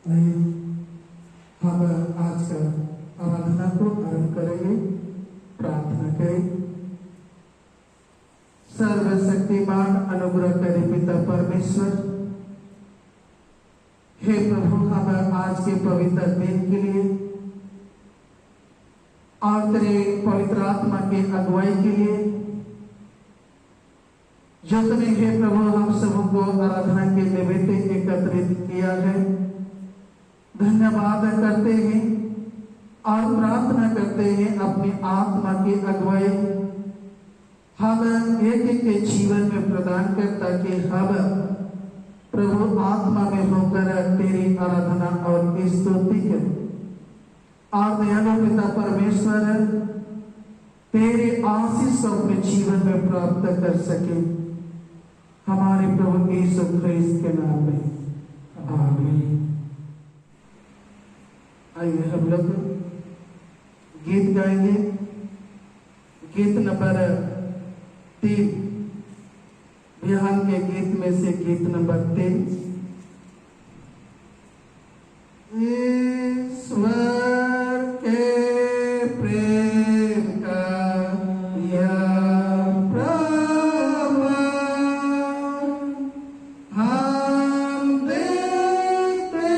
आइए हम आज का आराधना को आरंभ करेंगे। प्रार्थना करें। सर्वशक्तिमान अनुग्रहकारी पिता परमेश्वर, हे प्रभु, हम आज के पवित्र दिन के लिए और तेरे पवित्र आत्मा के अगुवाई के लिए जो तुमने हे प्रभु हम सबको आराधना के निमित्त एकत्रित किया है, धन्यवाद करते हैं और प्रार्थना करते हैं अपनी आत्मा की अगुवाई हम एक एक के जीवन में प्रदान कर, ताकि हम प्रभु आत्मा में होकर तेरी आराधना और स्तुति करें। और दयालु पिता परमेश्वर, तेरे आशीष को अपने जीवन में प्राप्त कर सके, हमारे प्रभु यीशु ख्रीस्त के नाम में आमीन। आइए हम लोग गीत गाएंगे। गीत नंबर 3, बिहान के गीत में से गीत नंबर 3। ईश्वर के प्रेम का यह प्रमाण हम देखते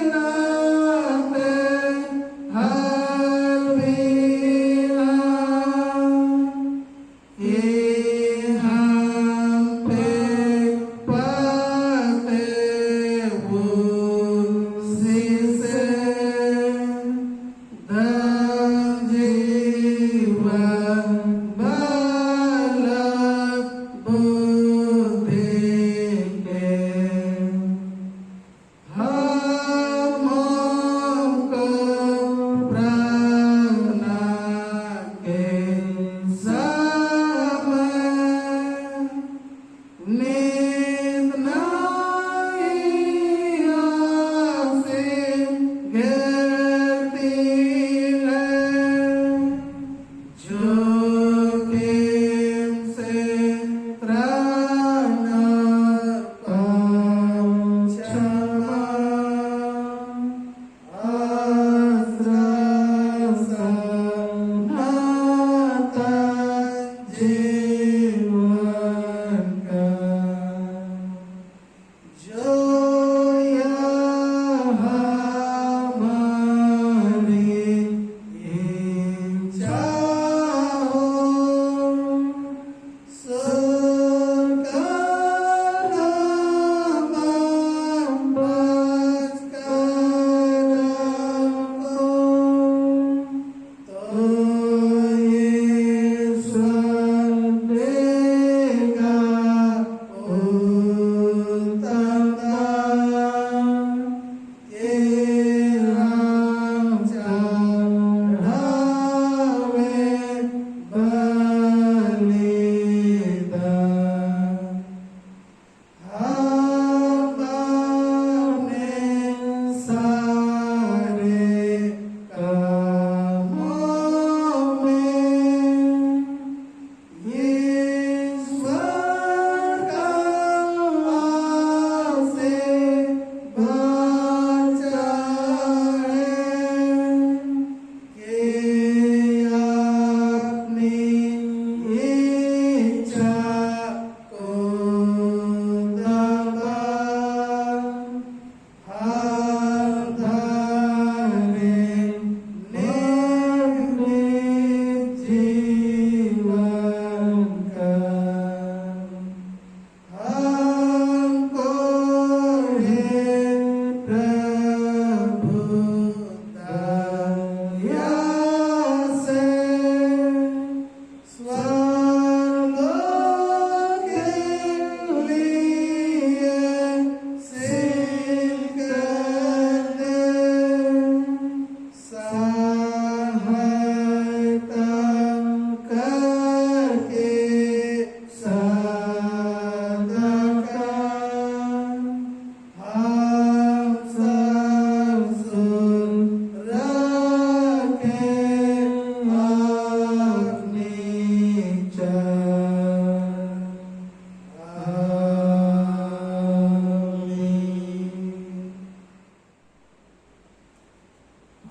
नाते हर वीरा, ये हम पे पाते वो सी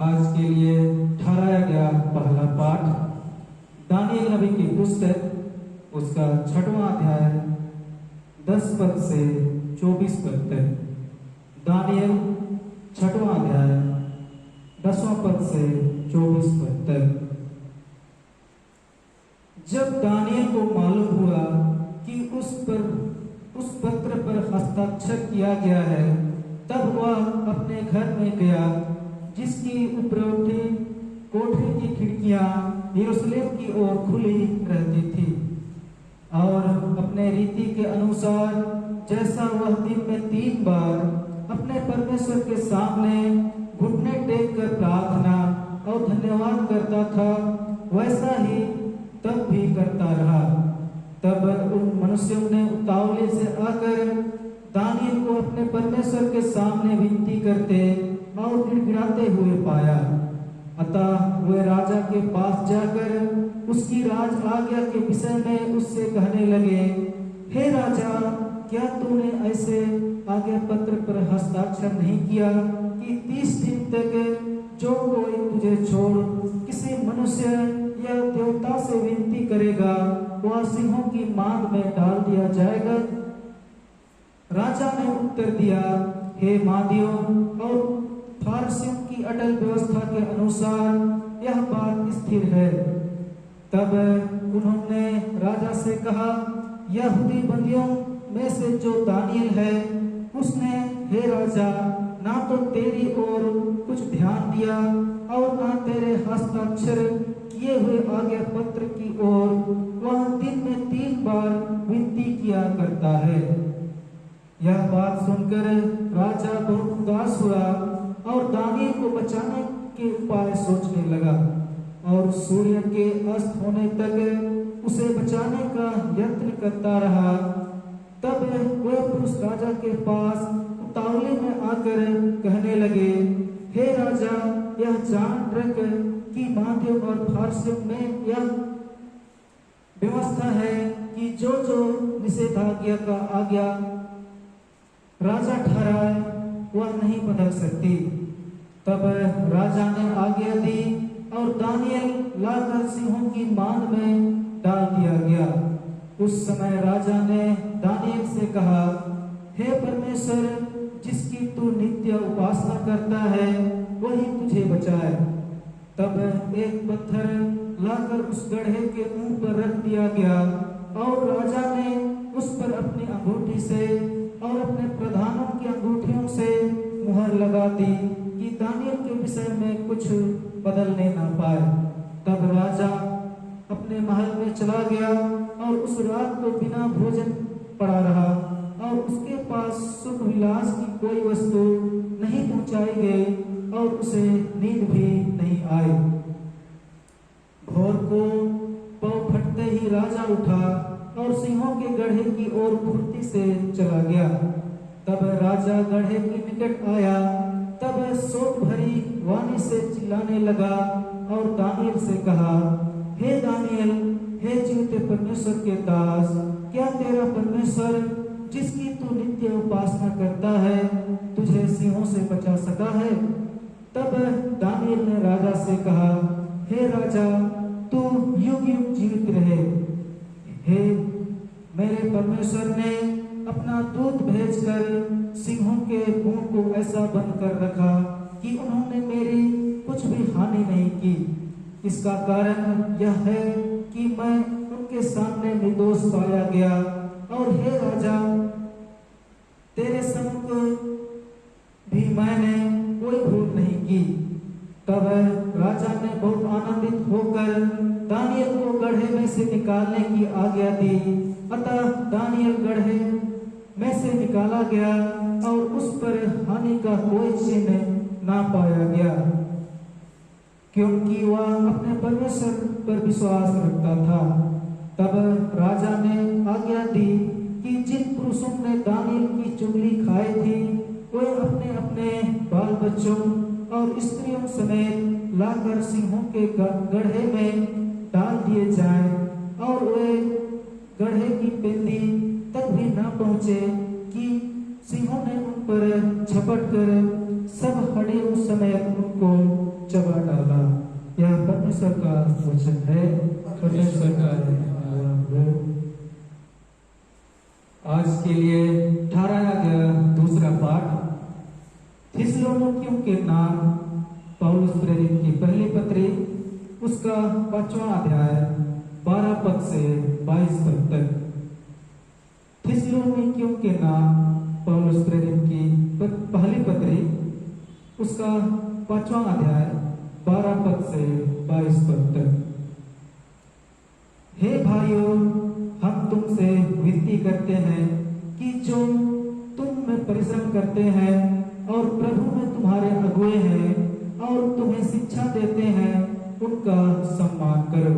आज के लिए ठहराया गया पहला पाठ दानियल नबी की पुस्तक उसका 6वां अध्याय 10 पद से 24 पद तक। दानियल 6वां अध्याय 10वां पद से 24 पद तक। जब दानियल को मालूम हुआ कि उस पत्र पर हस्ताक्षर किया गया है, तब वह अपने घर में गया जिसकी उपरोक्ति कोठरी की खिड़कियां यरूशलेम की ओर खुली रहती थी, और अपने रीति के अनुसार जैसा वह दिन में 3 बार अपने परमेश्वर के सामने घुटने टेक कर प्रार्थना और धन्यवाद करता था, वैसा ही तब भी करता रहा। तब उन मनुष्यों ने उतावले से आकर दानियल को अपने परमेश्वर के सामने विनती करते और गिड़गिड़ाते हुए पाया। अतः वे राजा के पास जाकर उसकी राज आज्ञा के विषय में उससे कहने लगे, हे राजा, क्या तूने ऐसे आज्ञा पत्र पर हस्ताक्षर नहीं किया कि 30 दिन तक जो कोई तुझे छोड़ किसी मनुष्य या देवता से विनती करेगा वह सिंहों की मांग में डाल दिया जाएगा? राजा ने उत्तर दिया, हे मादियों और फारसियों की अटल व्यवस्था के अनुसार यह बात स्थिर है। तब उन्होंने राजा से कहा, यहूदी बंदियों में से जो दानियल है, उसने हे राजा ना तो तेरी ओर कुछ ध्यान दिया और ना तेरे हस्ताक्षर किए हुए आज्ञा पत्र की ओर वह दिन में 3 बार विनती किया करता है। यह बात सुनकर राजा बहुत उदास हुआ और दानियल को बचाने के उपाय सोचने लगा, और सूर्य के अस्त होने तक उसे बचाने का यत्न करता रहा। तब वह पुरुष राजा के पास उतावले में आकर कहने लगे, हे राजा, यह जान रख कि मादियों और फारसियों में यह व्यवस्था है कि जो निषेधाज्ञा का आज्ञा राजा ठहराए वह नहीं बदल सकती। तब राजा ने आज्ञा दी और दानियल लाकर सिंहों की मांद में डाल दिया गया। उस समय राजा ने दानियल से कहा, हे परमेश्वर, जिसकी तू नित्य उपासना करता है वही तुझे बचाए। तब एक पत्थर लाकर उस गड्ढे के मुंह पर रख दिया गया, और राजा ने उस पर अपनी अंगूठी से और अपने प्रधानों की अंगूठियों से मुहर लगा दी कि दानियल के विषय में कुछ बदलने ना पाए। तब राजा अपने महल में चला गया और उस रात को बिना भोजन पड़ा रहा, और उसके पास सुख विलास की कोई वस्तु नहीं पहुंचाई गई और उसे नींद भी नहीं आई। भोर को पौ फटते ही राजा उठा और सिंहों के गड्ढे की ओर फुर्ती से चला गया। तब राजा गड्ढे के निकट आया, तब शोक भरी वाणी से चिल्लाने लगा और दानियल से कहा, हे दानियल, हे जीवते परमेश्वर के दास, क्या तेरा परमेश्वर जिसकी तू नित्य उपासना करता है तुझे सिंहों से बचा सका है? तब दानियल ने राजा से कहा, हे राजा, तू युग युग जीवित रहे। हे मेरे परमेश्वर ने अपना दूत भेजकर सिंहों के मुंह को ऐसा बंद कर रखा कि उन्होंने मेरी कुछ भी हानि नहीं की। इसका कारण यह है कि मैं उनके सामने निर्दोष पाया गया, और हे राजा, तेरे सम्मुख भी मैंने कोई भूल नहीं की। तब राजा ने बहुत आनंदित होकर दानियल को गड्ढे में से निकालने की आज्ञा दी। अतः दानियल गड्ढे में से निकाला गया और उस पर हानि का कोई चिन्ह ना पाया गया, क्योंकि वह अपने परमेश्वर पर विश्वास रखता था। तब राजा ने आज्ञा दी कि जिन पुरुषों ने दानियल की चुगली खाई थी वे अपने अपने बाल बच्चों और स्त्रियों समेत लाकर सिंहों के गड्ढे में डाल दिए जाएं, और वे गड्ढे की पेंदी तक भी न पहुंचे कि सिंहों ने उन पर झपट कर सब हड्डियों समेत उनको चबा डाला। यह परमेश्वर का वचन है। परमेश्वर का धन्यवाद हो। आज के लिए ठहराया गया दूसरा पाठ थिस्सलुनीकियों के नाम पौलुस प्रेरित की पहली पत्री, उसका 5वां अध्याय 12 पद से 22 पद तक। थिस्सलुनीकियों के नाम पौलुस प्रेरित की पहली पत्री, उसका 5वां अध्याय 12 पद से 22 पद तक। हे भाइयों, हम तुमसे विनती करते हैं कि जो तुम में परिश्रम करते हैं और प्रभु में तुम्हारे अगुए हैं और तुम्हें शिक्षा देते हैं, उनका सम्मान करो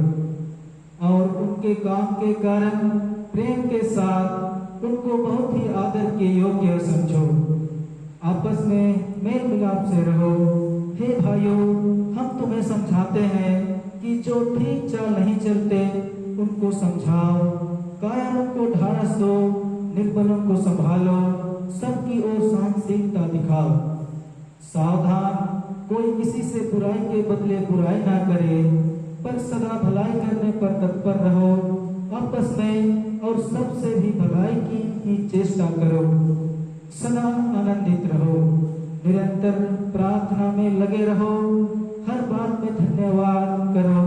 और उनके काम के कारण प्रेम के साथ उनको बहुत ही आदर के योग्य समझो। आपस में मेल मिलाप से रहो। हे भाइयों, हम तुम्हें समझाते हैं कि जो ठीक चाल नहीं चलते उनको समझाओ, कायरों को ढाढ़स दो, निर्बलों को संभालो, सबकी ओर सहनशीलता दिखाओ। सावधान, कोई किसी से बुराई के बदले बुराई ना करे, पर सदा भलाई करने पर तत्पर रहो। आपस में और सबसे भी भलाई की ही चेष्टा करो। सदा आनंदित रहो, निरंतर प्रार्थना में लगे रहो, हर बात में धन्यवाद करो,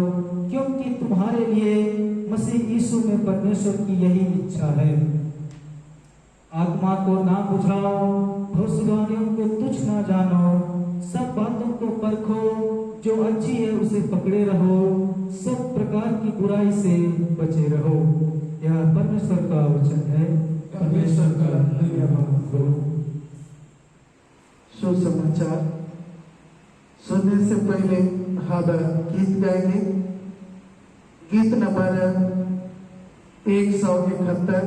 क्योंकि तुम्हारे लिए मसीह यीशु में परमेश्वर की यही इच्छा है। आत्मा को ना बुझाओ, भविष्यवाणियों को तुच्छ ना जानो, सब बातों को परखो, जो अच्छी है उसे पकड़े रहो, सब प्रकार की बुराई से बचे रहो। यह परमेश्वर का वचन है। परमेश्वर का धन्यवाद हो। सुसमाचार सुनने से पहले हम गीत गाएंगे। गीत नंबर 171,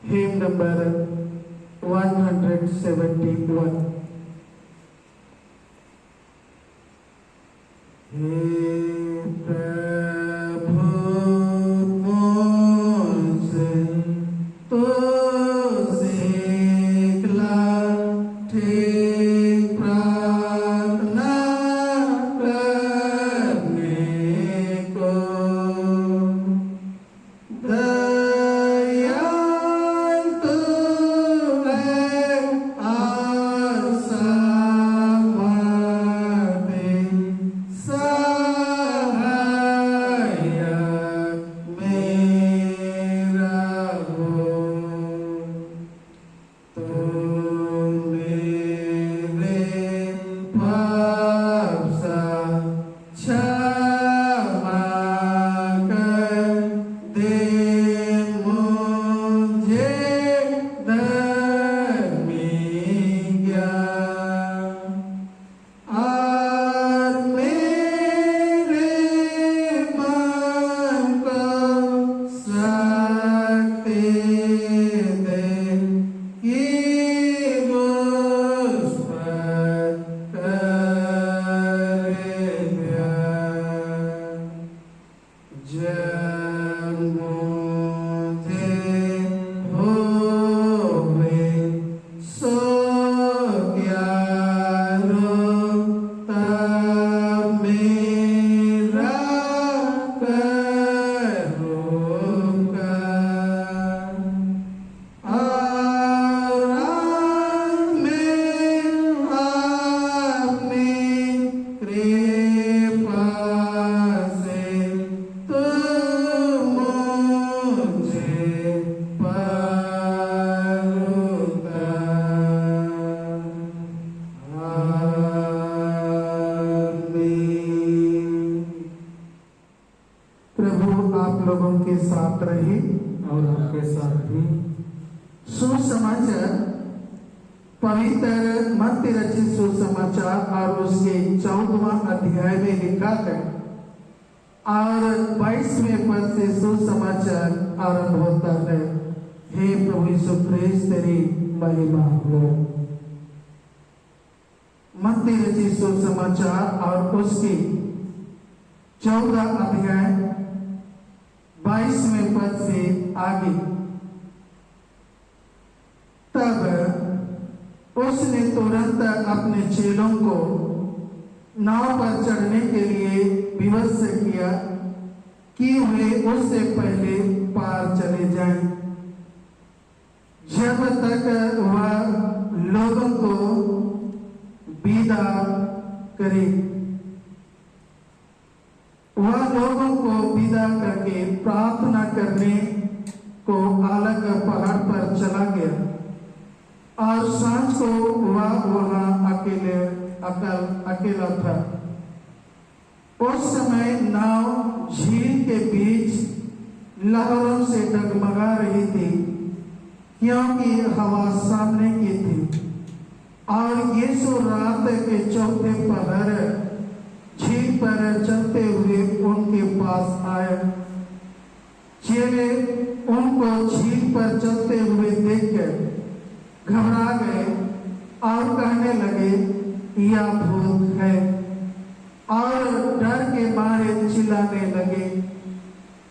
हिम नंबर 171। हे प्रभु मुझसे तो सीखला ठीक प्रार्थना करने को। दयाल तू है और सामर्थी सहायक मेरा हो। तू मेरे पाप सा क्षमा कर दे मुझे धर्मी ज्ञान और मेरे मन को शक्ति दे कि मुझ पर करे ध्यान। जब मुझे होवे सो ग्यारो, तब मेरा करूँगा और में अपनी कृपा से तू मुझे पालूगा। आमीन। प्रभु आप लोगों के साथ रहे और आपके साथ भी। सुसमाचार पवित्र मत्ती रचित सुसमाचार और उसके 14वां अध्याय में लिखा है और 22वें पद से सुसमाचार आरंभ होता है। हे प्रभु यीशु ख्रीस्त, तेरी महिमा हो। मत्ती रचित सुसमाचार और उसकी 14 अध्याय 22वें पद से आगे। तब उसने तुरंत अपने चेलों को नाव पर चढ़ने के लिए विवश किया कि वे उससे पहले पार चले जाएं। जब तक वह लोगों को विदा करे, वह लोगों को विदा करके प्रार्थना करने को अलग पहाड़ पर चला गया और सांझ को वह वहां अकेला था। उस समय नाव झील के बीच लहरों से डगमगा रही थी, क्योंकि हवा सामने की थी। और यीशु रात के चौथे पहर झील पर चलते हुए उनके पास आए। चेले उनको झील पर चलते हुए देखकर घबरा गए और कहने लगे, यह भूत है, और डर के मारे चिल्लाने लगे।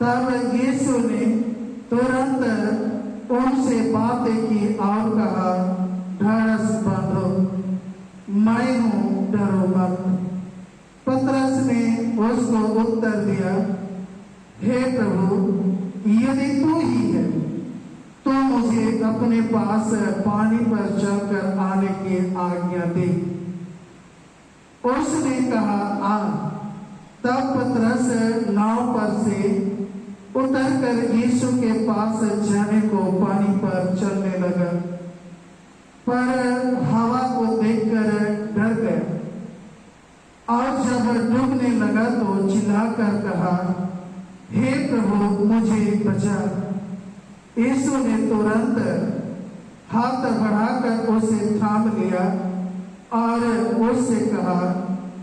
तब यीशु ने तुरंत उनसे बातें की और कहा, ढाढ़स बांधो, मैं हूं, डरो मत। पतरस ने उसको उत्तर दिया, हे प्रभु, यदि तू ही है तो मुझे अपने पास पानी पर चलकर आने की आज्ञा दे। उसने कहा, आ। तब पतरस नाव पर से उतरकर यीशु के पास जाने को पानी पर चलने लगा, पर हवा को देखकर डर गया और जब डूबने लगा तो चिल्लाकर कहा, हे प्रभु, मुझे बचा। यीशु ने तुरंत हाथ बढ़ाकर उसे थाम लिया और उससे कहा,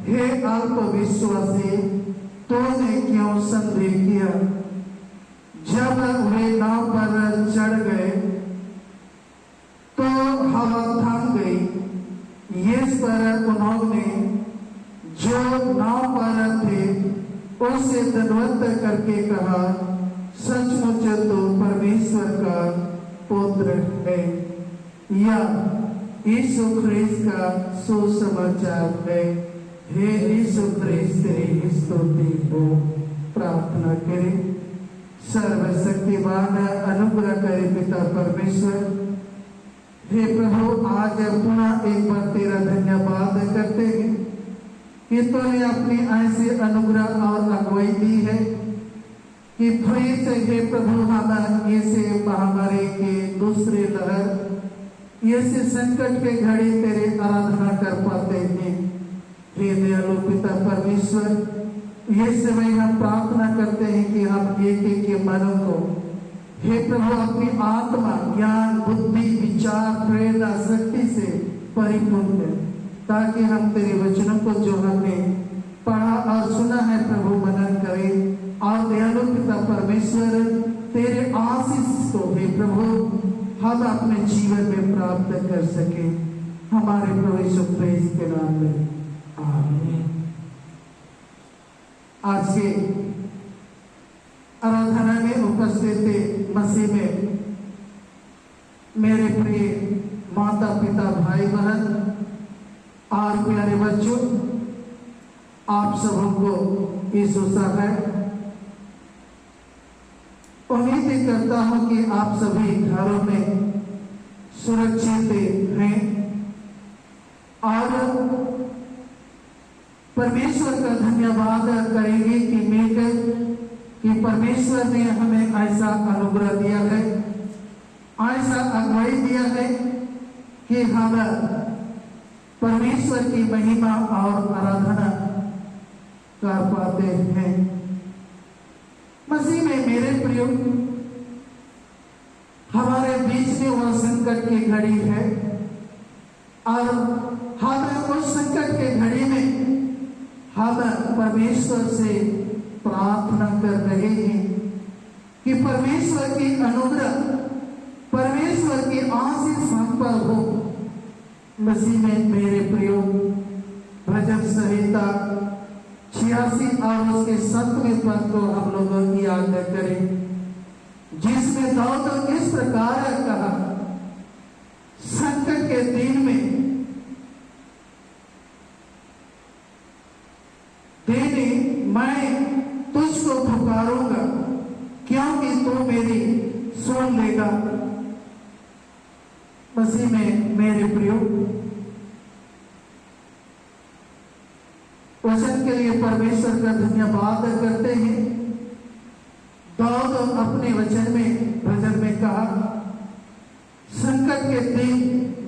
हे अल्प विश्वासी, तूने क्यों संदेह किया? जब वे नाव पर चढ़ गए तो हवा थम गई। इस पर उन्होंने जो नाव पर थे उससे दंडवत करके कहा, सचमुच तो परमेश्वर का पुत्र है। यह यीशु ख्रिस्त का सुसमाचार है। हे यीशु ख्रिस्त, तेरी स्तुति हो। प्रार्थना करें। सर्वशक्तिमान अनुग्रह करे पिता परमेश्वर, हे प्रभु, आज पुनः एक बार तेरा धन्यवाद करते हैं कि तूने अपनी ऐसी अनुग्रह और अगुवाई दी है कि फिर से हे प्रभु हम ऐसे महामारी के दूसरे लहर, ऐसे संकट के घड़ी तेरे आराधना कर पाते हैं। हे दयालु पिता परमेश्वर, ये समय हम प्रार्थना करते हैं कि हम एक एक के मनों को हे प्रभु अपनी आत्मा, ज्ञान, बुद्धि, विचार, प्रेरणा, शक्ति से परिपूर्ण है, ताकि हम तेरे वचनों को जो हमने पढ़ा और सुना है प्रभु मनन करें और दयालु पिता परमेश्वर तेरे आशीष को हे प्रभु हम अपने जीवन में प्राप्त कर सके। हमारे प्रभु यीशु ख्रिस्त के नाम में आमीन। आज के आराधना में उपस्थित मसीह में मेरे प्रिय माता पिता, भाई बहन और प्यारे बच्चों, आप सबको यीशु है। उम्मीद करता हूं कि आप सभी घरों में सुरक्षित हैं और परमेश्वर का धन्यवाद करेंगे कि परमेश्वर ने हमें ऐसा अनुग्रह दिया है, ऐसा अगुवाई दिया है कि हम परमेश्वर की महिमा और आराधना कर पाते हैं। मसीह में मेरे प्रिय, हमारे बीच में वह संकट की घड़ी है और हम उस संकट के घड़ी में हम परमेश्वर से प्रार्थना कर रहे हैं कि परमेश्वर की अनुग्रह, परमेश्वर की आशीष हम पर हो। मसीह में मेरे प्रियो, भजन संहिता 86 और उसके 7वें पद को हम लोग याद करें, जिसमें दाऊद इस प्रकार कहा, संकट के दिन में सुन लेगा। मसीह में मेरे प्रियो, वचन के लिए परमेश्वर का धन्यवाद करते हैं। दाऊद अपने वचन में, भजन में कहा, संकट के दिन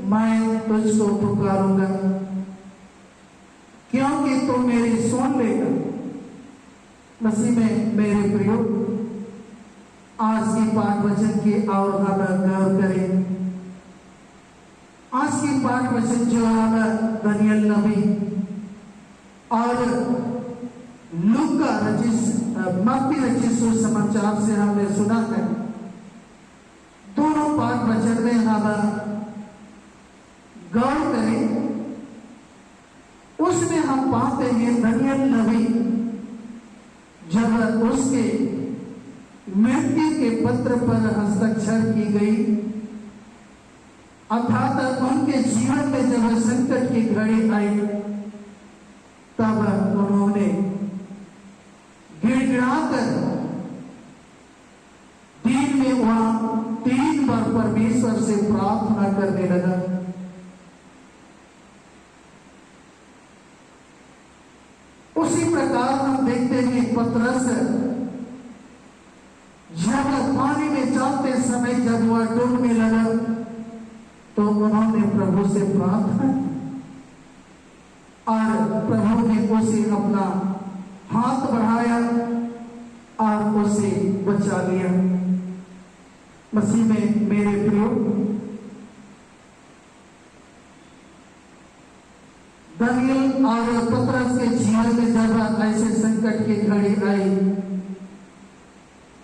मैं तुझको पुकारूंगा क्योंकि तू मेरी सुन लेगा। मसीह में मेरे प्रियो, आज की पाठ वचन की और हम गौर करें। आज की पाठ वचन जो हम दानियल नबी और लूका मत्ती रचित सुसमाचार से हमने सुना है। दोनों पाठ वचन में हम गौर करें, उसमें हम पाते हैं दानियल नबी जब उसके मृत्यु के पत्र पर हस्ताक्षर की गई, अर्थात उनके जीवन में जब संकट की घड़ी आई, तब उन्होंने गिड़गिड़ाकर दिन में वहां 3 बार परमेश्वर से प्रार्थना करने लगा। उसी प्रकार हम देखते हैं पतरस जब पानी में चलते समय जब वह डूबने लगा, तो उन्होंने प्रभु से प्रार्थना की और प्रभु ने उसे अपना हाथ बढ़ाया और उसे बचा लिया। मसीह में मेरे प्रियो, दानियल और पतरस के जीवन में जब ऐसे संकट की घड़ी आई,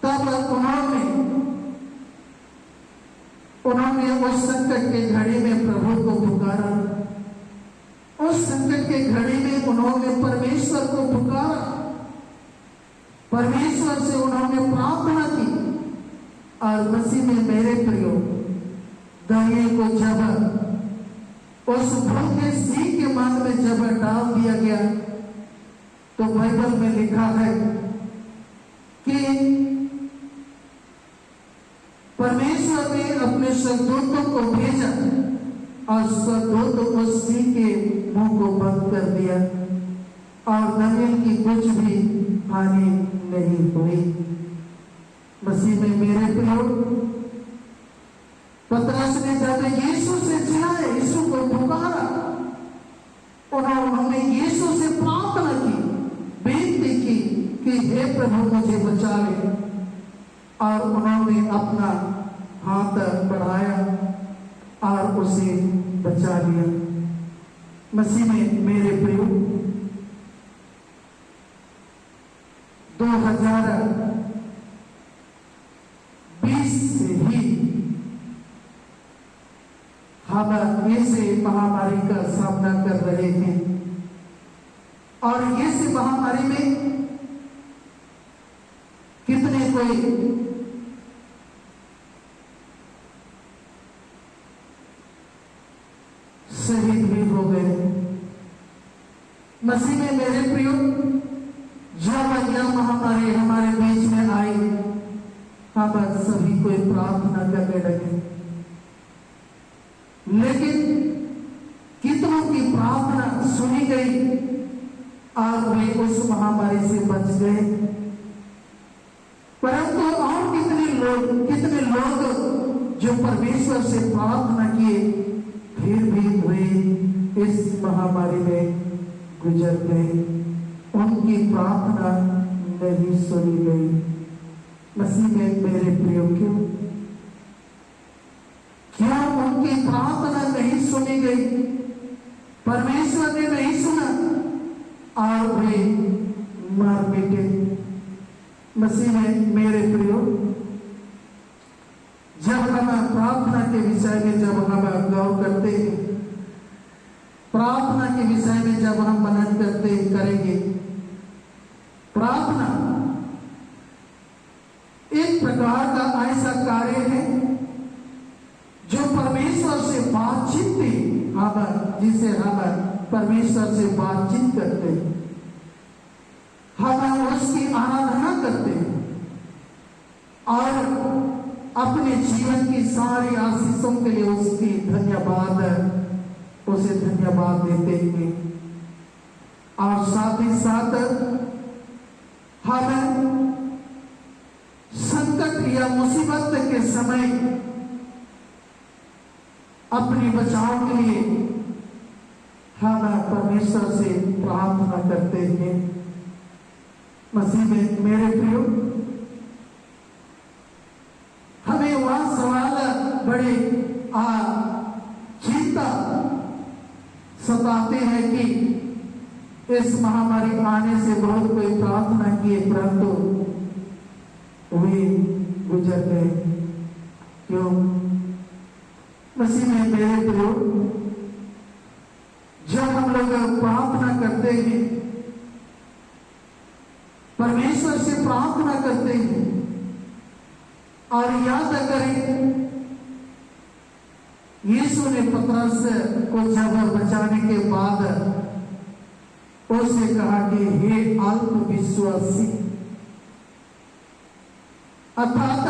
तब उन्होंने उस संकट के घड़ी में प्रभु को पुकारा। उस संकट के घड़ी में उन्होंने परमेश्वर को पुकारा, परमेश्वर से उन्होंने प्रार्थना की। और मसीह में मेरे प्रियो, दानियल को जब उस भूखे सिंह के मन में जब डाल दिया गया, तो बाइबल में लिखा है कि परमेश्वर ने अपने स्वर्गदूतों को भेजा और स्वर्गदूत उस सिंह के मुंह को बंद कर दिया और दानियल की कुछ भी हानि नहीं हुई। मसीह में मेरे प्रियो, पतरस ने जब यीशु से चिल्लाया, यीशु को पुकारा, उन्होंने यीशु से प्रार्थना की, बेनती की कि हे प्रभु मुझे बचा ले, और उन्होंने अपना हाथ बढ़ाया और उसे बचा लिया। मसीह में मेरे प्रियो, 2020 से ही हम ऐसे महामारी का सामना कर रहे हैं और ऐसे महामारी में कितने कोई शहीद भी हो गए। मसीह में मेरे प्रियो, जब यह महामारी हमारे बीच में आई, हम सभी कोई प्रार्थना करने लगे, लेकिन कितनों की प्रार्थना सुनी गई और वे उस महामारी से बच गए। परंतु और कितने लोग जो परमेश्वर से प्रार्थना किए, फिर भी वे इस महामारी में गुजर गए, उनकी प्रार्थना नहीं सुनी गई। मसीह में मेरे प्रियो, क्या उनकी प्रार्थना नहीं सुनी गई? परमेश्वर ने नहीं सुना और वे मर मिटे। मसीह में मेरे प्रियो, जब हम प्रार्थना के विषय में जब हम गौर करते हैं, प्रार्थना के विषय में जब हम मनन करेंगे, प्रार्थना एक प्रकार का ऐसा कार्य है जो परमेश्वर से बातचीत जिसे हम परमेश्वर से बातचीत करते हैं, हम उसकी आराधना करते हैं और अपने जीवन की सारी आशीषों के लिए उसे धन्यवाद देते हैं। और साथ ही साथ हम संकट या मुसीबत के समय अपने बचाव के लिए हम परमेश्वर से प्रार्थना करते हैं। मसीह में मेरे प्रियो, हमें वह सवाल बड़े चिंता सताते हैं कि इस महामारी आने से बहुत कोई प्रार्थना किए परंतु वे गुजर गए। क्यों? मसीह में मेरे प्रियो, जब हम लोग प्रार्थना करते हैं, परमेश्वर से प्रार्थना करते हैं और याद करें यीशु ने पतरस को जब बचाने के बाद उसने कहा कि हे अल्प विश्वासी, अर्थात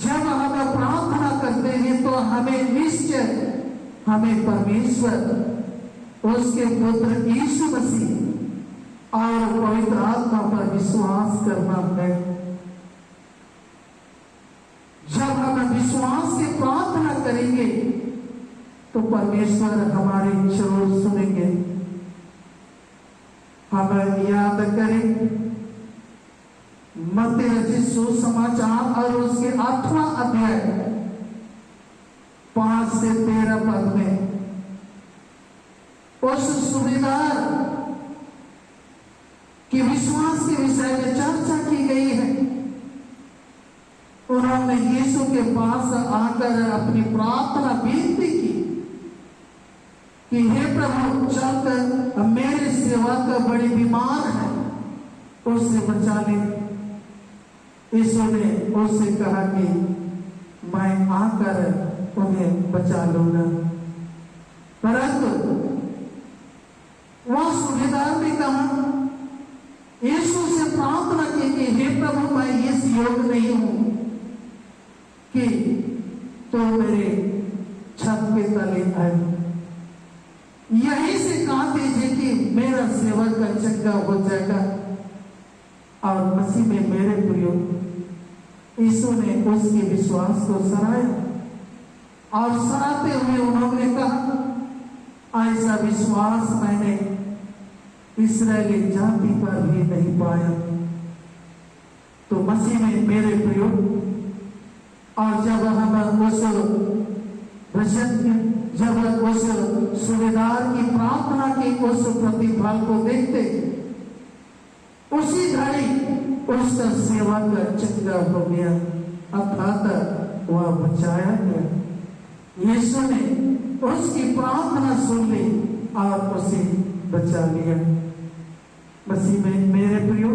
जब हम प्रार्थना करते हैं तो हमें निश्चय हमें परमेश्वर, उसके पुत्र यीशु मसीह और पवित्र आत्मा पर विश्वास करना है। जब हम विश्वास से प्रार्थना करेंगे तो परमेश्वर हमारी जरूर सुनेंगे। हम याद करें मत्ती रचित सुसमाचार और उसके 8वां अध्याय 5 से 13 पद में उस सूबेदार के विश्वास के विषय में चर्चा की गई है। उन्होंने यीशु के पास आकर अपनी प्रार्थना विनती की कि हे प्रभु, चलकर मेरे सेवक बड़ी बीमार है, उससे बचा ले। यीशु ने उससे कहा कि मैं आकर उन्हें बचा लूंगा। परंतु वह सूबेदार ने कहा, यीशु से प्रार्थना की कि हे प्रभु, मैं इस योग्य नहीं हूं कि तो मेरे छत के तले आए। यहीं से कहा दीजिए कि मेरा सेवक का चंगा हो जाएगा। और मसीह में मेरे प्रियो, यीशु ने उसके विश्वास को सराहा और सराहते हुए उन्होंने कहा, ऐसा विश्वास मैंने इस्राएली जाति पर भी नहीं पाया। तो मसीह में मेरे प्रियो, और जब हम उस सूबेदार की प्रार्थना के उस प्रतिफल को देखते, उसी घड़ी उसका सेवक चंगा हो गया, अर्थात वह बचाया गया। यीशु ने उसकी प्रार्थना सुन ली और उसे बचा लिया। मसीह में मेरे प्रियो,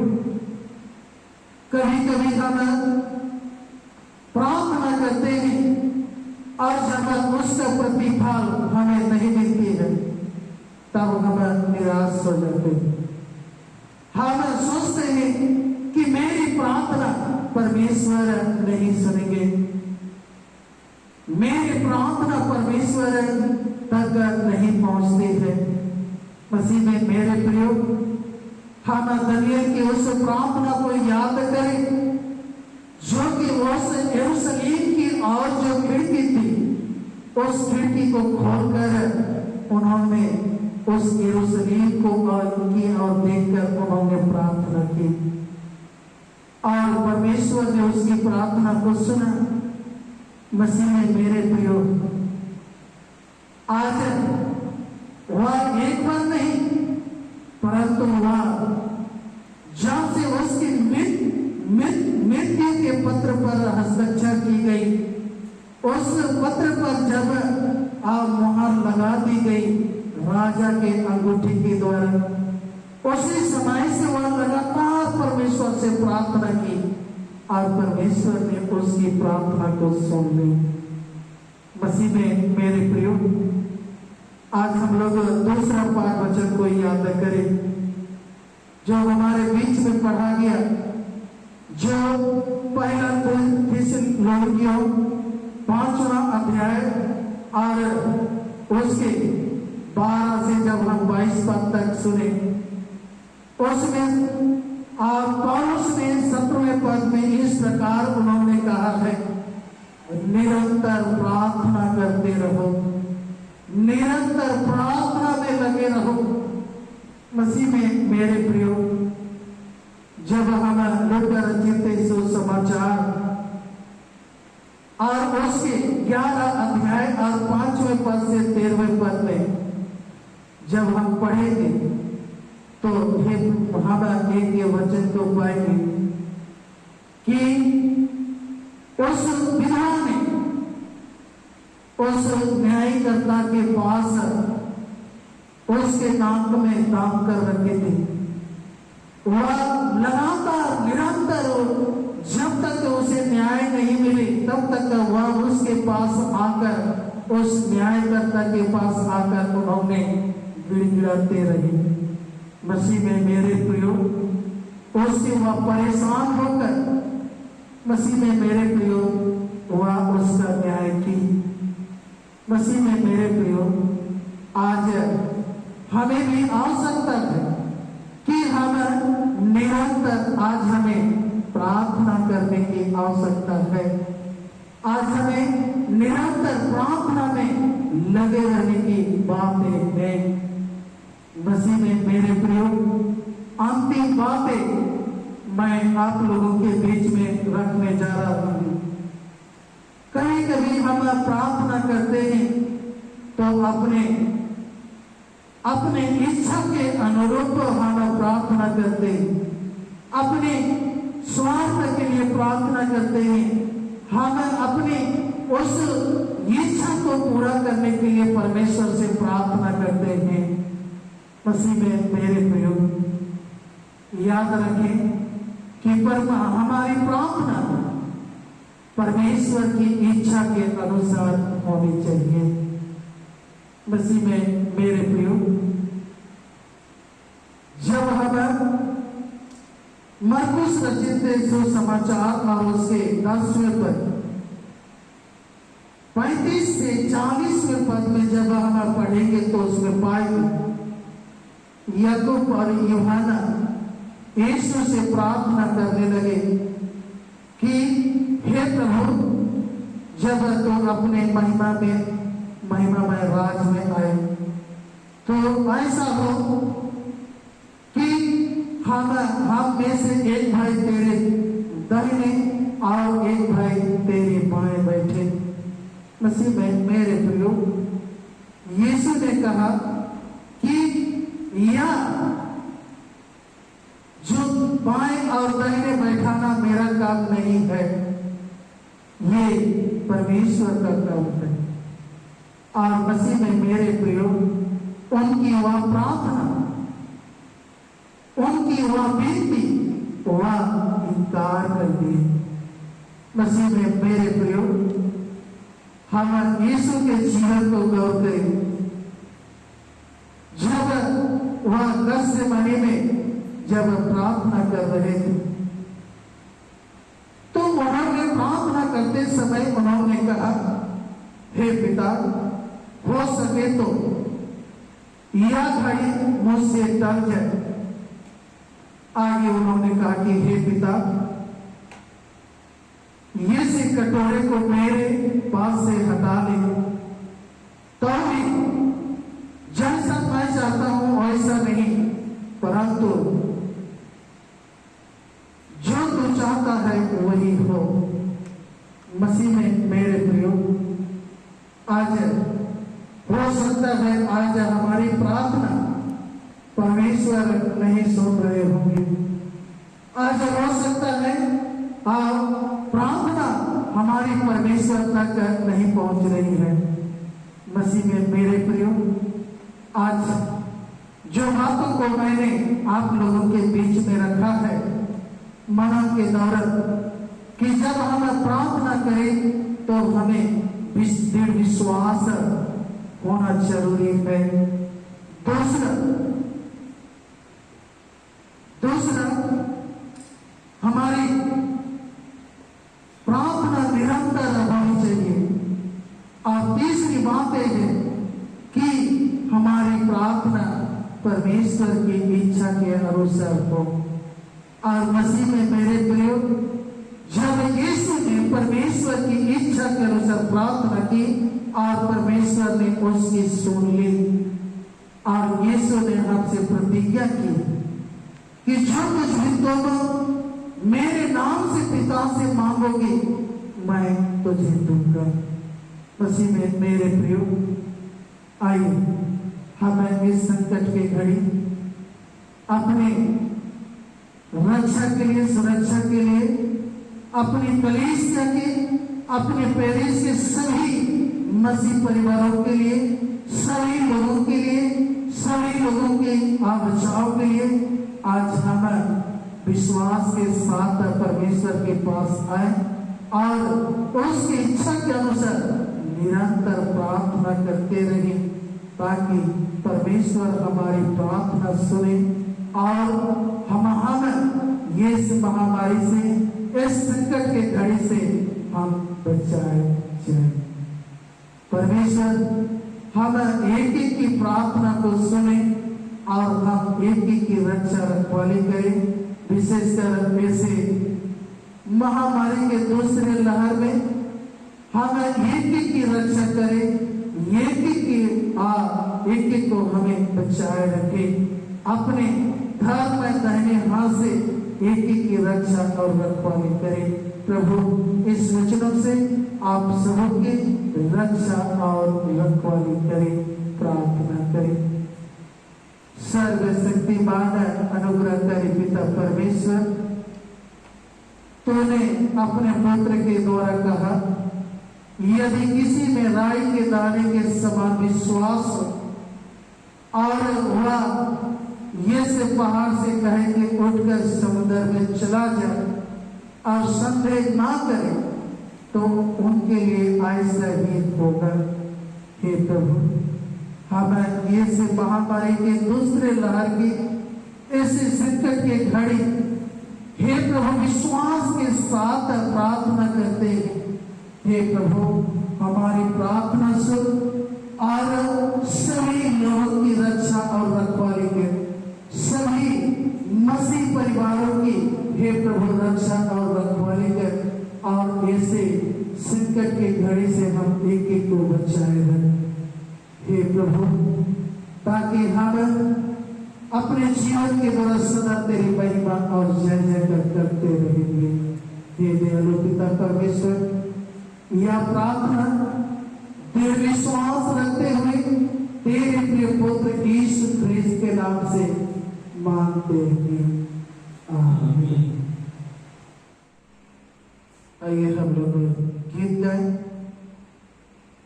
कभी कभी हम प्रार्थना करते हैं और जब उसका प्रतिफल हमें नहीं मिलती है तब हम निराश हो जाते हैं। हम सोचते हैं कि मेरी प्रार्थना परमेश्वर नहीं सुनेंगे, मेरी प्रार्थना परमेश्वर तक नहीं पहुंचती है। मसीह में मेरे प्रियो, हम दानियेल की उस प्रार्थना को याद करें जो कि उस यरूशलेम की और जो खिड़की थी, उस खिड़की को खोलकर उन्होंने उस यरूशलेम को और देखकर उन्होंने प्रार्थना की और परमेश्वर ने उसकी प्रार्थना को सुना। मसीह में मेरे प्रियो, आज वह एक बार नहीं परंतु वह जब से उसकी मृत्यु के पत्र पर हस्ताक्षर की गई, उस पत्र पर जब मुहर लगा दी गई राजा के अंगूठी के द्वारा, उसी समय से वह लगातार परमेश्वर से प्रार्थना की और परमेश्वर ने उसकी प्रार्थना को सुन ली। मसीह में मेरे प्रियो, आज हम लोग दूसरा पाठ वचन को याद करें जो हमारे बीच में पढ़ा गया। जो पहला थिस्सलुनीकियों 5वां अध्याय और उसके 12 से जब हम 22 पद तक सुने, उसमें पौलुस ने 17वें पद में इस प्रकार उन्होंने कहा है, निरंतर प्रार्थना करते रहो, निरंतर प्रार्थना में लगे रहो। मसीह में मेरे प्रियो, जब हम लूका रचित सुसमाचार और उसके 11 अध्याय और 5वें पद से 13वें पद में जब हम पढ़ेंगे तो हम एक ये वचन को पाएंगे कि उस विधवा ने उस न्यायकर्ता के पास उसके नाक में दाम कर रखे थे। वह लगातार निरंतर जब तक उसे न्याय नहीं मिले तब तक वह उसके पास आकर, उस न्यायकर्ता के पास आकर उन्होंने गिड़गिड़ाते रहे। मसीह में मेरे प्रियो, उससे वह परेशान होकर, मसीह में मेरे प्रियो, वह उसका न्याय की। मसीह में मेरे प्रियो, आज हमें भी आवश्यकता है कि हम निरंतर, आज हमें प्रार्थना करने की आवश्यकता है। आज हमें निरंतर प्रार्थना में लगे रहने की बातें हैं। मसीह में मेरे प्रियो, अंतिम बातें मैं आप लोगों के बीच में रखने जा रहा हूं। कभी कभी हम प्रार्थना करते हैं तो अपने इच्छा के अनुरूप हम प्रार्थना करते हैं, अपने स्वार्थ के लिए प्रार्थना करते हैं। हम अपनी उस इच्छा को पूरा करने के लिए परमेश्वर से प्रार्थना करते हैं। मसीह में मेरे प्रियो, याद रखें कि हमारी प्रार्थना परमेश्वर की इच्छा के अनुसार होनी चाहिए। मसीह में मेरे प्रियो, जब हम मरकुस रचित सुसमाचार और उसके 10वें पद 35 से 40वें पद में जब हम पढ़ेंगे तो उसमें पाएंगे याकूब और यूहन्ना यीशु से प्रार्थना करने लगे कि हे प्रभु, जब तुम अपने महिमामय राज में आए तो ऐसा हो कि हम में से एक भाई तेरे दाहिने और एक भाई तेरे बाएं बैठे। मसीह में मेरे प्रियो, यीशु ने कहा कि या जो बाएं और दाहिने बैठाना मेरा काम नहीं है, ये परमेश्वर का काम है। और मसीह में मेरे प्रियो, उनकी वह प्रार्थना, उनकी वह विनती, वह इनकार कर दी। मसीह में मेरे प्रियो, हम यीशु के जीवन को गौर करें। जब वह गत्सेमनी में जब प्रार्थना कर रहे थे तो उन्होंने प्रार्थना करते समय उन्होंने कहा, हे पिता, हो सके तो यह घड़ी मुझसे टल जाए। आगे उन्होंने कहा कि हे पिता, ये से कटोरे को मेरे पास से हटा ले, तो भी जैसा मैं चाहता हूं वैसा नहीं, परंतु जो तू चाहता है वही हो। मसीह में मेरे प्रियो, आज हो सकता है आज हमारी प्रार्थना परमेश्वर नहीं सुन रहे होंगे। आज हो सकता है प्रार्थना हमारी परमेश्वर तक नहीं पहुंच रही है। मसीह में मेरे प्रियो, आज जो बातों को मैंने आप लोगों के बीच में रखा है मनन के दौरान, कि जब हम प्रार्थना करें तो हमें दृढ़ विश्वास होना जरूरी है। दूसरा हमारी परमेश्वर की इच्छा के अनुसार हो। और मसीह में मेरे प्रियो, जब यीशु ने परमेश्वर की इच्छा के अनुसार प्रार्थना की और परमेश्वर ने उसकी सुन ली, और यीशु ने हमसे प्रतिज्ञा की कि जो कुछ भी तुम मेरे नाम से पिता से मांगोगे मैं तुझे दूंगा। मसीह में मेरे प्रियो, आइए हमें इस संकट की घड़ी अपने रक्षा के लिए, सुरक्षा के लिए, अपनी कलीसिया के, अपने पेरिस के सभी मसीह परिवारों के लिए, सभी लोगों के लिए, सभी लोगों के बचाव के लिए आज हम विश्वास के साथ परमेश्वर के पास आए और उसकी इच्छा के अनुसार निरंतर प्रार्थना करते रहे, ताकि परमेश्वर हमारी प्रार्थना सुने और हम ये इस महामारी से, इस संकट के घड़ी से हम बचाए जाए। परमेश्वर हम एक एक की प्रार्थना को सुने और हम एक एक की रक्षा रखवाली करें। विशेषकर ऐसे महामारी के दूसरे लहर में हम एक एक की रक्षा करें, एक एक को हमें बचाए रखे, अपने धर्म में दाहिने हाथ से एक एक की रक्षा और रखवाली करें। प्रभु इस वचनों से आप सबकी रक्षा और रखवाली करें, प्रार्थना करें। सर्वशक्तिमान अनुग्रहकारी पिता परमेश्वर, तूने अपने पुत्र के द्वारा कहा, यदि किसी में राई के दाने के समान विश्वास हो और वह ये से पहाड़ से कहे कि उठकर समुद्र में चला जाए और संदेह ना करे, तो उनके लिए ऐसा ही होगा। हे प्रभु, हमें ये से महामारी के दूसरे लहर की ऐसे संकट के घड़ी, हे प्रभु, विश्वास के साथ प्रार्थना करते हैं। हे प्रभु, हमारी प्रार्थना सुन और सभी लोगों की रक्षा और रखवाली कर, सभी मसीह परिवारों की हे प्रभु रक्षा और रखवाली कर, और ऐसे संकट के घड़ी से हम एक एक को बचाए रखें। हे प्रभु, ताकि हम अपने जीवन के द्वारा सदा तेरी महिमा और जय जयकार करते रहेंगे। हे दयालु पिता परमेश्वर, यह प्रार्थना तेरे विश्वास रखते हुए तेरे प्रिय पुत्र यीशु ख्रीस्त के नाम से मांगते हैं, आमीन। आइए हम लोग गीत गाएं।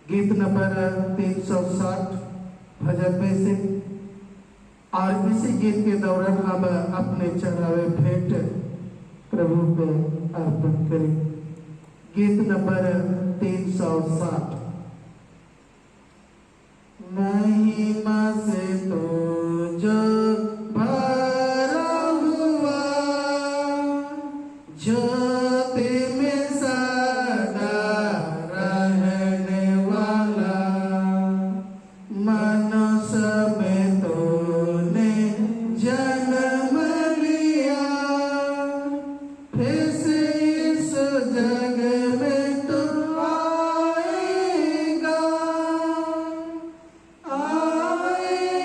गीत नंबर 360 भजन में से, और इसी गीत के दौरान हम अपने चढ़ावे भेंट प्रभु को अर्पण करें। गीत नंबर 360। महिमा से तो जो भरा हुआ, ज्योति में सदा रहने वाला, मनुष्य में तूने जन्म लिया, फिर से इस जग में तू आएगा, आएगा।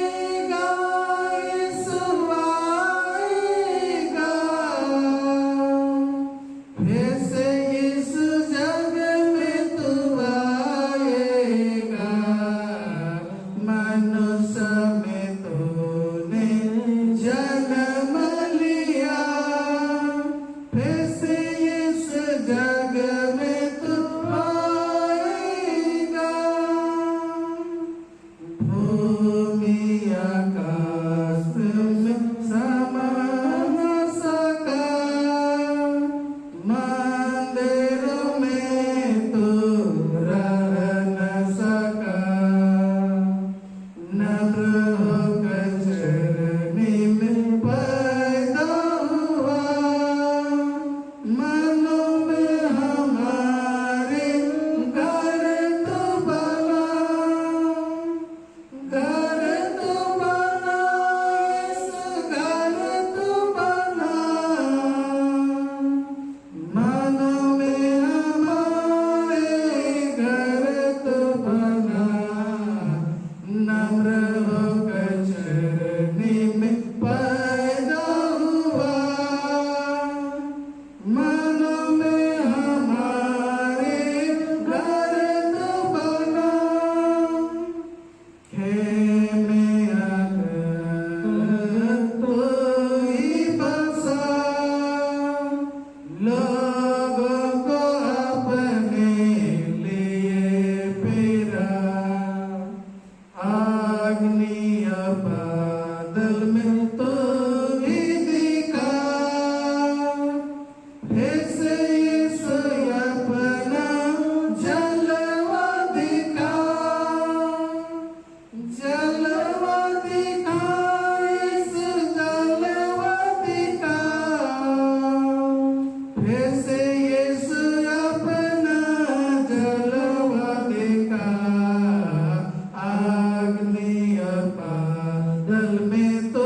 जल में तो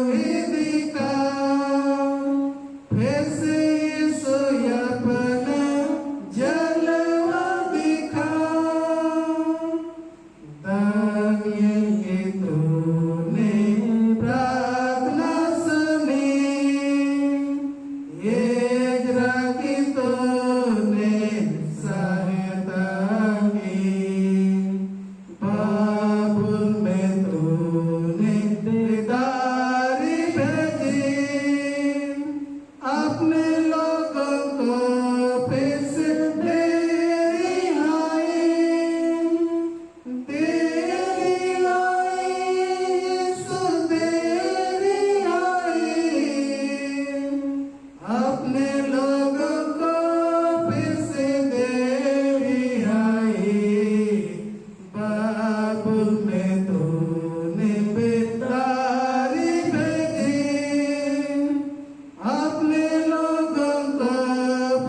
ही दिखा, फिर से यीशु अपना जलवा दिखा। धन्य है तूने प्रार्थना सुनी, इज़रा की तूने सहायता की। बाबुल में तूने बेदारी भेजी, अपने लोगों को फिर से तेरी आई, यीशु तेरी आई। अपने लोगों को फिर से तेरी आई। बाबुल में तूने बेदारी भेजी, अपने लोगों को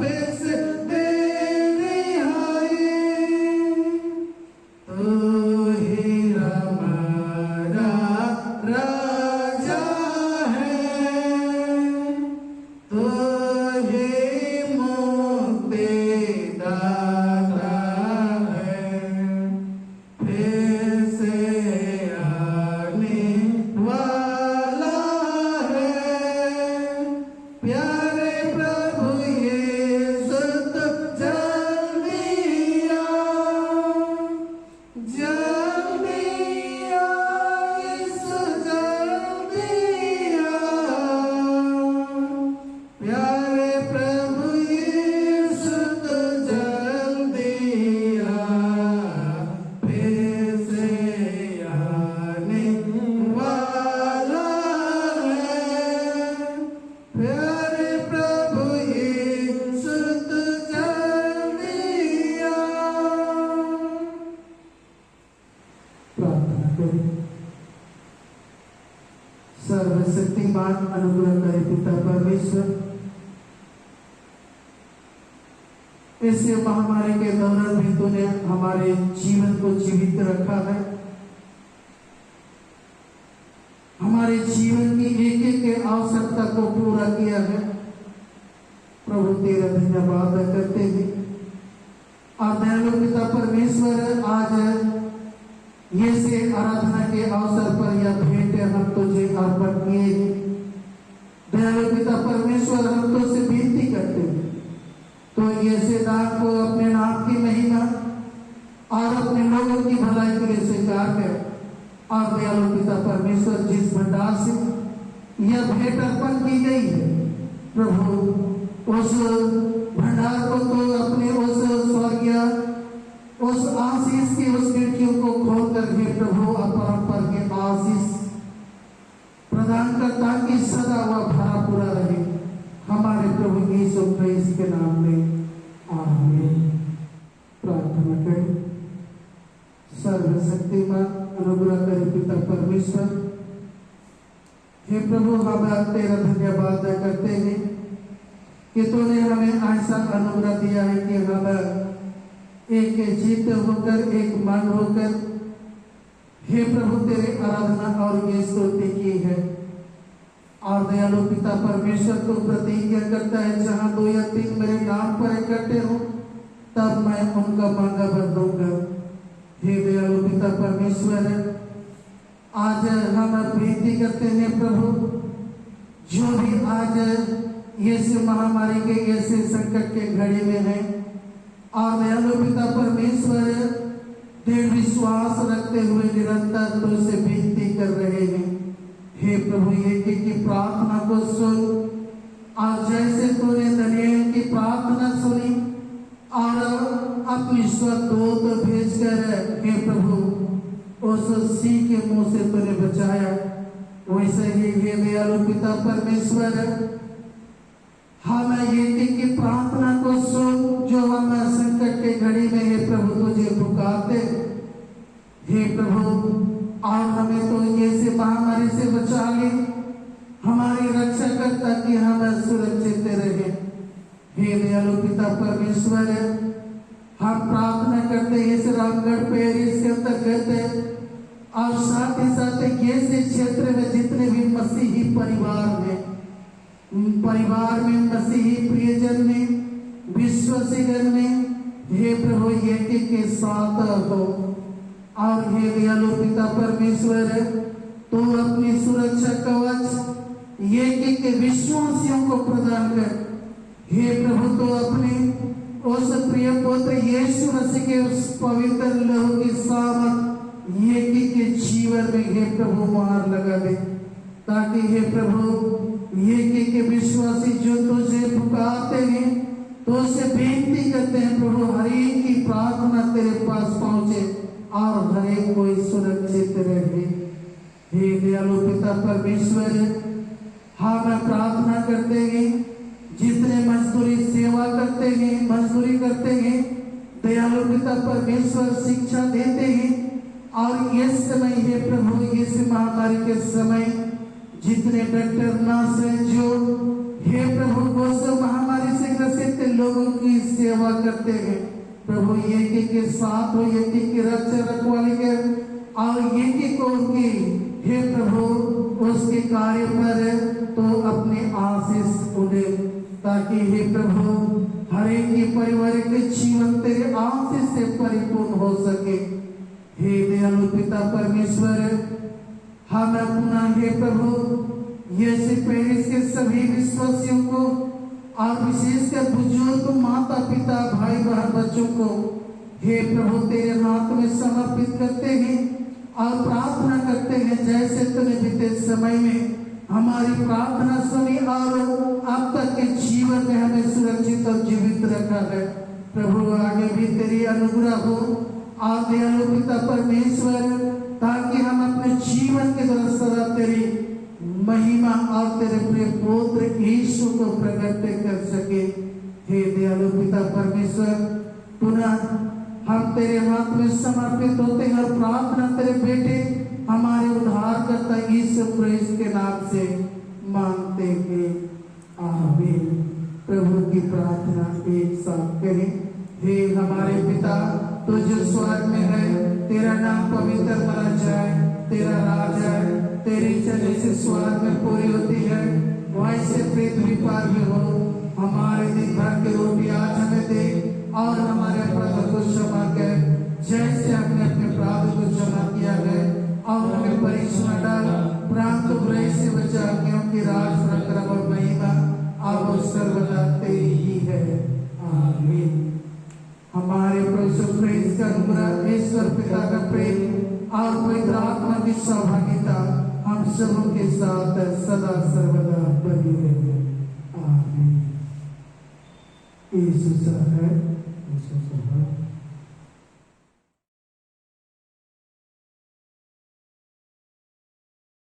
फिर से तेरी आई। तू ही हमारा राजा है, तू ही मुक्ति दाता है, फिर से आने वाला है। प्यारे प्रभु यीशु तो जल्दी आ, जल्दी आ, यीशु जल्दी आ। प्यारे प्रभु यीशु तो जल्दी आ, फिर से आने वाला है। प्यारे प्रभु यीशु तो जल्दी आ। प्रार्थना करें। सर्वशक्तिमान अनुग्रहकारी पिता परमेश्वर, इस महामारी के दौरान भी तूने हमारे जीवन को जीवित रखा है। हमारे जीवन की एक एक आवश्यकता को पूरा किया है। प्रभु तेरा धन्यवाद करते हैं। और दयालु पिता परमेश्वर, आज ये से आराधना के अवसर पर यह भेंट हम तुझे अर्पण किए। दयालु पिता परमेश्वर, हम तुझसे विनती करते हैं तो ये से दान को अपने नाम की महिमा और अपने लोगों की भलाई के लिए स्वीकार कर। और दयालु पिता परमेश्वर, जिस भंडार से यह भेंट अर्पण की गई है प्रभु, उस भंडार को तो अपने उस स्वर्गीय उस आशीष की उस खिड़कियों को खोल कर हे प्रभु अपरंपर के आशीष प्रदान कर, ताकि सदा वह भरा पूरा रहे। हमारे प्रभु यीशु मसीह के नाम में आमीन। प्रार्थना करें। सर्वशक्तिमान अनुग्रहकारी पिता परमेश्वर, हे प्रभु, हम तेरा धन्यवाद करते हैं कि तूने हमें ऐसा अनुग्रह दिया है कि हम एक चित्त होकर, एक मन होकर हे प्रभु तेरे आराधना और ये स्तुति की है। और दयालु पिता परमेश्वर को प्रतिज्ञा करता है, जहाँ 2 या 3 मेरे नाम पर इकट्ठे हो तब मैं उनका मांगा भर दूंगा। हे दयालु पिता परमेश्वर, आज हम विनती करते हैं प्रभु, जो भी आज ये महामारी के ऐसे संकट के घड़ी में है, और दयालु पिता परमेश्वर दृढ़ विश्वास रखते हुए निरंतर तुझसे विनती कर रहे हैं। हे प्रभु, ये की प्रार्थना को सुन, और जैसे तूने दानियेल की प्रार्थना सुनी और अपनी स्वदूत भेजकर हे प्रभु उस सिंह के मुंह से तूने बचाया, वैसे ही हे दयालु पिता परमेश्वर, हम ये की प्रार्थना को सुन, जो हम संकट के घड़ी में हे प्रभु तुझे पुकारते हे प्रभु, और हमें तो ये से महामारी से बचा ले, हमारी रक्षा कर, ताकि हम सुरक्षित रहे। हे दयालु पिता परमेश्वर, हम प्रार्थना करते इस रामगढ़ पेरिस के अंतर्गत और साथ ही साथ ये से क्षेत्र परिवार में, मसीही प्रियजन में, विश्वासीगण में हे प्रभु एक एक के साथ हो। और हे दयालु पिता परमेश्वर, तो अपनी सुरक्षा कवच एक एक के विश्वासियों को प्रदान कर। हे प्रभु, तो अपने उस प्रिय पुत्र यीशु मसीह के उस पवित्र लहू की सामर्थ एक एक के जीवन में हे प्रभु मार लगा दे, ताकि हे प्रभु एक एक के विश्वासी जो तुझे पुकारते हैं, तो उसे बेनती करते हैं प्रभु, हर एक की प्रार्थना तेरे पास पहुंचे और हर एक कोई सुरक्षित रहे। हे दयालु पिता परमेश्वर, हाँ मैं प्रार्थना करते हैं जितने मजदूरी सेवा करते हैं, मजदूरी करते हैं, दयालु पिता परमेश्वर शिक्षा देते हैं, और ये समय हे प्रभु इस महामारी के समय जितने डॉक्टर नर्स हैं जो हे प्रभु उस महामारी से ग्रसित लोगों की सेवा करते हैं, प्रभु एक एक के साथ हो, एक एक की रक्षा रखवाली कर, और एक एक को उनकी हे प्रभु उसके कार्य पर तो अपने आशीष उड़े, ताकि हे प्रभु हर एक के पारिवारिक जीवन तेरे आशीष से परिपूर्ण हो सके। हे दयालु पिता परमेश्वर, हम अपना हे प्रभु यीशु पेरिस के सभी विश्वासियों को और विशेषकर बुजुर्ग माता पिता भाई बहन बच्चों को हे प्रभु तेरे हाथ में समर्पित करते हैं और प्रार्थना करते हैं, जैसे तूने बीते समय में हमारी प्रार्थना सुनी और अब तक के जीवन में हमें सुरक्षित और जीवित रखा है। प्रभु आगे भी तेरी अनुग्रह हो और दयालु पिता परमेश्वर, ताकि हम अपने जीवन के द्वारा सदा तेरी महिमा और तेरे प्रिय पुत्र यीशु को प्रकट कर सके। हे दयालु पिता परमेश्वर, पुनः हम तेरे हाथ में समर्पित होते हैं और प्रार्थना तेरे बेटे हमारे उद्धारकर्ता यीशु क्रिस्त के नाम से मांगते हैं, आमीन। प्रभु की प्रार्थना एक साथ करें। हे हमारे पिता, तो जो स्वर्ग में है, तेरा नाम पवित्र माना जाए, तेरा राज है, तेरी इच्छा जैसे स्वर्ग में पूरी होती है वैसे पृथ्वी पर भी हो। हमारे दिन भर की रोटी आज हमें दे, और हमारे अपराध को क्षमा कर जैसे हमने अपने अपराध को क्षमा किया है, और हमें परीक्षा न डाल परंतु बुराई से बचा, क्योंकि राज पराक्रम और महिमा अब सर्वदा तेरी ही है, आमीन। हमारे प्रभु यीशु क्रिस्त का अनुग्रह, ईश्वर पिता का प्रेम और पवित्र आत्मा की सहभागिता हम सबों के साथ सदा सर्वदा बनी रहे, आमीन। यीशु है।